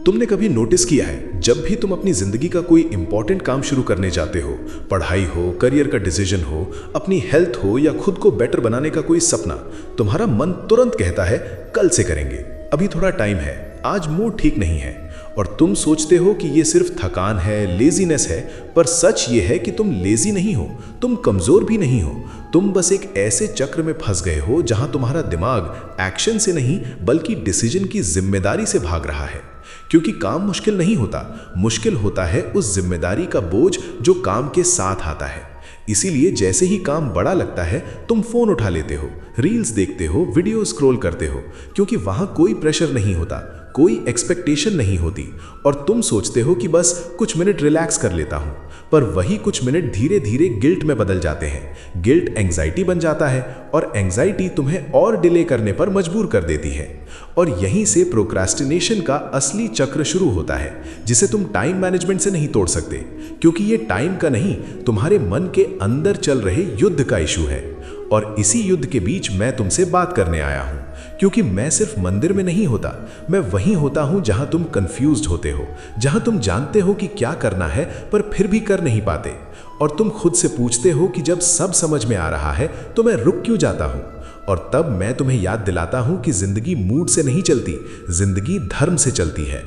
तुमने कभी नोटिस किया है, जब भी तुम अपनी जिंदगी का कोई इंपॉर्टेंट काम शुरू करने जाते हो, पढ़ाई हो, करियर का डिसीजन हो, अपनी हेल्थ हो या खुद को बेटर बनाने का कोई सपना, तुम्हारा मन तुरंत कहता है कल से करेंगे, अभी थोड़ा टाइम है, आज मूड ठीक नहीं है। और तुम सोचते हो कि ये सिर्फ थकान है, लेजीनेस है, पर सच ये है कि तुम लेजी नहीं हो, तुम कमजोर भी नहीं हो। तुम बस एक ऐसे चक्र में फंस गए हो जहां तुम्हारा दिमाग एक्शन से नहीं बल्कि डिसीजन की जिम्मेदारी से भाग रहा है। क्योंकि काम मुश्किल नहीं होता, मुश्किल होता है उस जिम्मेदारी का बोझ जो काम के साथ आता है। इसीलिए जैसे ही काम बड़ा लगता है, तुम फोन उठा लेते हो, रील्स देखते हो, वीडियो स्क्रॉल करते हो, क्योंकि वहां कोई प्रेशर नहीं होता, कोई एक्सपेक्टेशन नहीं होती, और तुम सोचते हो कि बस कुछ मिनट रिलैक्स कर लेता हूं। पर वही कुछ मिनट धीरे धीरे गिल्ट में बदल जाते हैं। गिल्ट एंग्जाइटी बन जाता है और एंग्जाइटी तुम्हें और डिले करने पर मजबूर कर देती है। और यहीं से प्रोक्रास्टिनेशन का असली चक्र शुरू होता है, जिसे तुम टाइम मैनेजमेंट से नहीं तोड़ सकते, क्योंकि ये टाइम का नहीं, तुम्हारे मन के अंदर चल रहे युद्ध का इशू है। और इसी युद्ध के बीच मैं तुमसे बात करने आया हूं, क्योंकि मैं सिर्फ मंदिर में नहीं होता, मैं वहीं होता हूं जहां तुम कंफ्यूज्ड होते हो, जहां तुम जानते हो कि क्या करना है पर फिर भी कर नहीं पाते, और तुम खुद से पूछते हो कि जब सब समझ में आ रहा है तो मैं रुक क्यों जाता हूं। और तब मैं तुम्हें याद दिलाता हूं कि जिंदगी मूड से नहीं चलती, जिंदगी धर्म से चलती है।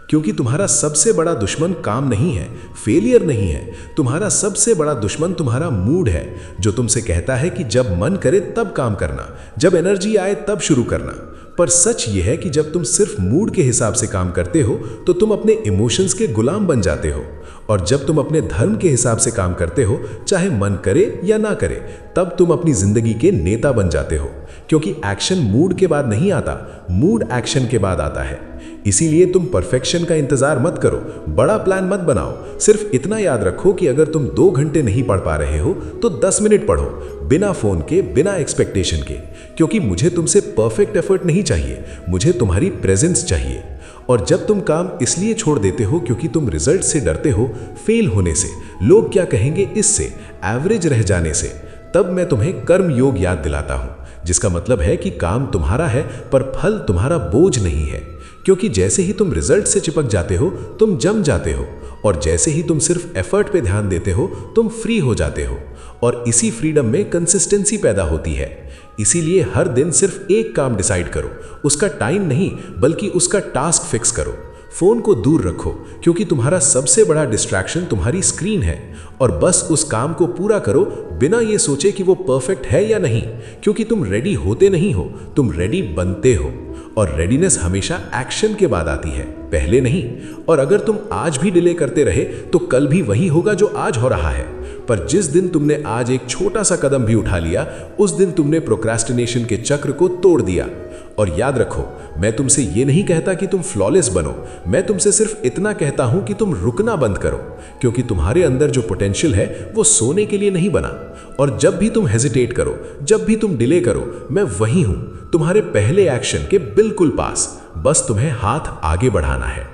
क्योंकि तुम्हारा सबसे बड़ा दुश्मन काम नहीं है, फेलियर नहीं है, तुम्हारा सबसे बड़ा दुश्मन तुम्हारा मूड है, जो तुमसे कहता है कि जब मन करे तब काम करना, जब एनर्जी आए तब शुरू करना। पर सच ये है कि जब तुम सिर्फ मूड के हिसाब से काम करते हो तो तुम अपने इमोशंस के गुलाम बन जाते हो, और जब तुम अपने धर्म के हिसाब से काम करते हो, चाहे मन करे या ना करे, तब तुम अपनी जिंदगी के नेता बन जाते हो। क्योंकि एक्शन मूड के बाद नहीं आता, मूड एक्शन के बाद आता है। इसीलिए तुम परफेक्शन का इंतजार मत करो, बड़ा प्लान मत बनाओ, सिर्फ इतना याद रखो कि अगर तुम 2 घंटे नहीं पढ़ पा रहे हो तो 10 मिनट पढ़ो, बिना फोन के, बिना एक्सपेक्टेशन के। क्योंकि मुझे तुमसे परफेक्ट एफर्ट नहीं चाहिए, मुझे तुम्हारी प्रेजेंस चाहिए। और जब तुम काम इसलिए छोड़ देते हो क्योंकि तुम रिजल्ट से डरते हो, फेल होने से, लोग क्या कहेंगे इससे, एवरेज रह जाने से, तब मैं तुम्हें कर्म योग याद दिलाता हूं, जिसका मतलब है कि काम तुम्हारा है पर फल तुम्हारा बोझ नहीं है। क्योंकि जैसे ही तुम रिजल्ट से चिपक जाते हो, तुम जम जाते हो, और जैसे ही तुम सिर्फ एफर्ट पे ध्यान देते हो, तुम फ्री हो जाते हो। और इसी फ्रीडम में कंसिस्टेंसी पैदा होती है। इसीलिए हर दिन सिर्फ एक काम डिसाइड करो, उसका टाइम नहीं बल्कि उसका टास्क फिक्स करो। फोन को दूर रखो, क्योंकि तुम्हारा सबसे बड़ा डिस्ट्रैक्शन तुम्हारी स्क्रीन है, और बस उस काम को पूरा करो बिना ये सोचे कि वो परफेक्ट है या नहीं। क्योंकि तुम रेडी होते नहीं हो, तुम रेडी बनते हो, और रेडीनेस हमेशा एक्शन के बाद आती है, पहले नहीं। और अगर तुम आज भी डिले करते रहे तो कल भी वही होगा जो आज हो रहा है। पर जिस दिन तुमने आज एक छोटा सा कदम भी उठा लिया, उस दिन तुमने प्रोक्रास्टिनेशन के चक्र को तोड़ दिया। और याद रखो, मैं तुमसे ये नहीं कहता कि तुम फ्लॉलेस बनो, मैं तुमसे सिर्फ इतना कहता हूं कि तुम रुकना बंद करो, क्योंकि तुम्हारे अंदर जो पोटेंशियल है वो सोने के लिए नहीं बना। और जब भी तुम हेजिटेट करो, जब भी तुम डिले करो, मैं वही हूं, तुम्हारे पहले एक्शन के बिल्कुल पास, बस तुम्हें हाथ आगे बढ़ाना है।